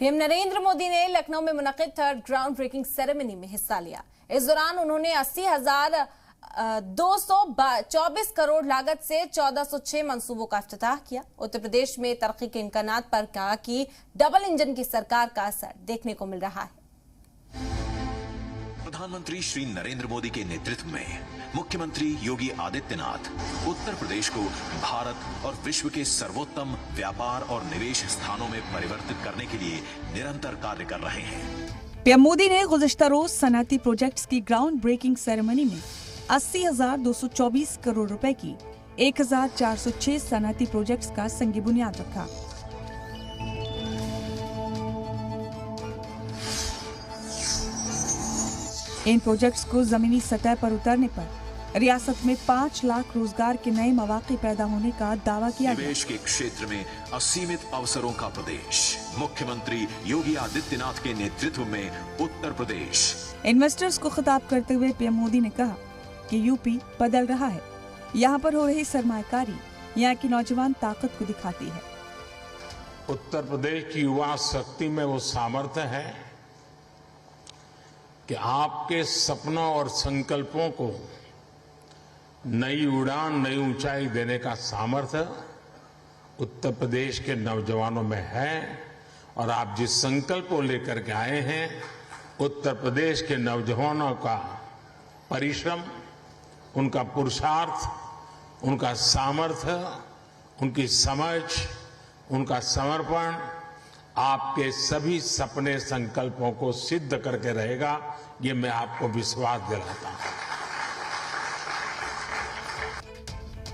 PM Narendra Modi ने लखनऊ में मुनक्किद third ground breaking ceremony में हिस्सा लिया। इस दौरान उन्होंने 80,224 करोड़ लागत से 1406 मंसूबों का इफ्तिताह किया। उत्तर प्रदेश में तरक्की के इम्कानात पर कहा कि डबल इंजन की सरकार का असर देखने को मिल रहा है। प्रधानमंत्री श्री नरेंद्र मोदी के नेतृत्व में मुख्यमंत्री योगी आदित्यनाथ उत्तर प्रदेश को भारत और विश्व के सर्वोत्तम व्यापार और निवेश स्थानों में परिवर्तित करने के लिए निरंतर कार्य कर रहे हैं। पीएम मोदी ने गुज़िश्ता रोज सनअती प्रोजेक्ट्स की ग्राउंड ब्रेकिंग सेरेमनी में 80,224 करोड़ रुपए की 1,406 सनअती प्रोजेक्ट्स का संग बुनियाद रखा। इन प्रोजेक्ट्स को जमीनी सतह पर उतरने पर रियासत में 5 लाख रोजगार के नए मौके पैदा होने का दावा किया गया। निवेश के क्षेत्र में असीमित अवसरों का प्रदेश। मुख्यमंत्री योगी आदित्यनाथ के नेतृत्व में उत्तर प्रदेश। इन्वेस्टर्स को खिताब करते हुए पीएम मोदी ने कहा कि यूपी बदल रहा है। यहाँ पर हो रही सरमायाकारी यहाँ की नौजवान ताकत को दिखाती है। उत्तर प्रदेश की युवा शक्ति में वो सामर्थ्य है कि आपके सपनों और संकल्पों को नई उड़ान, नई ऊंचाई देने का सामर्थ्य उत्तर प्रदेश के नौजवानों में है। और आप जिस संकल्प को लेकर के आए हैं, उत्तर प्रदेश के नौजवानों का परिश्रम, उनका पुरुषार्थ, उनका सामर्थ्य, उनकी समझ, उनका समर्पण आपके सभी सपने संकल्पों को सिद्ध करके रहेगा, ये मैं आपको विश्वास दिलाता हूं।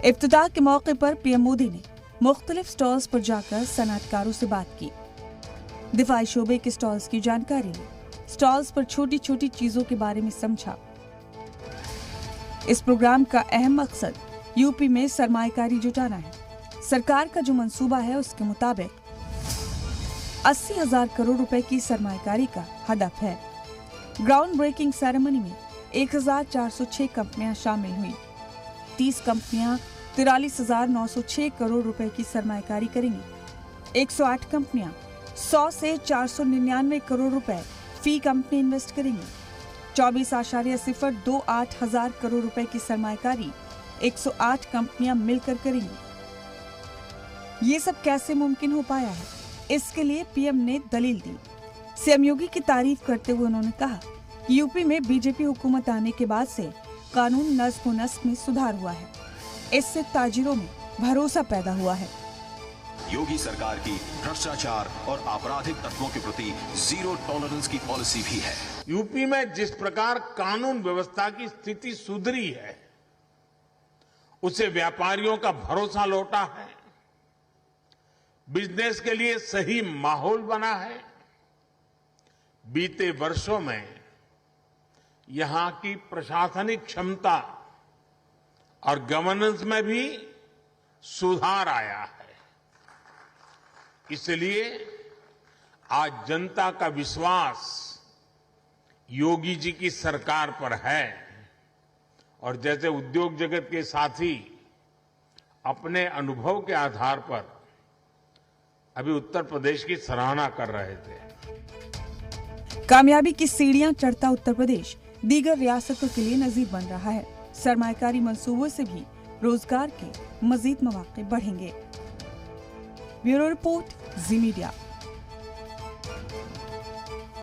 इफ्तिताह के मौके पर पीएम मोदी ने मुख्तलिफ स्टॉल्स पर जाकर सनअतकारों से बात की, दिफाई शोबे के स्टॉल्स की जानकारी ली, स्टॉल्स पर छोटी छोटी चीजों के बारे में समझा। इस प्रोग्राम का अहम मकसद यूपी में सरमायाकारी जुटाना है। सरकार का जो मंसूबा है उसके मुताबिक 80,000 करोड़ रुपए की सरमायाकारी का हदफ है। ग्राउंड ब्रेकिंग सेरेमनी में 1,406 कंपनियां शामिल हुई। 30 कंपनियां 43,906 करोड़ रुपए की सरमायाकारी करेंगी। 108 कंपनियां 100 से 499 करोड़ रुपए फी कंपनी इन्वेस्ट करेंगी। 24.028 हजार करोड़ रुपए की सरमायाकारी 108 कंपनियां मिलकर करेंगी। ये सब कैसे मुमकिन हो पाया है, इसके लिए पीएम ने दलील दी। सीएम योगी की तारीफ करते हुए उन्होंने कहा कि यूपी में बीजेपी हुकूमत आने के बाद से कानून नज़्म व नस्क में सुधार हुआ है। इससे ताजिरों में भरोसा पैदा हुआ है। योगी सरकार की भ्रष्टाचार और आपराधिक तत्वों के प्रति जीरो टॉलरेंस की पॉलिसी भी है। यूपी में जिस प्रकार कानून व्यवस्था की स्थिति सुधरी है, उससे व्यापारियों का भरोसा लौटा है, बिजनेस के लिए सही माहौल बना है। बीते वर्षों में यहां की प्रशासनिक क्षमता और गवर्नेंस में भी सुधार आया है। इसलिए आज जनता का विश्वास योगी जी की सरकार पर है। और जैसे उद्योग जगत के साथी अपने अनुभव के आधार पर अभी उत्तर प्रदेश की सराहना कर रहे थे। कामयाबी की सीढ़ियां चढ़ता उत्तर प्रदेश दीगर रियासतों के लिए नजीर बन रहा है। सरमायाकारी मंसूबों से भी रोजगार के मजीद मौके बढ़ेंगे। ब्यूरो रिपोर्ट, जी मीडिया।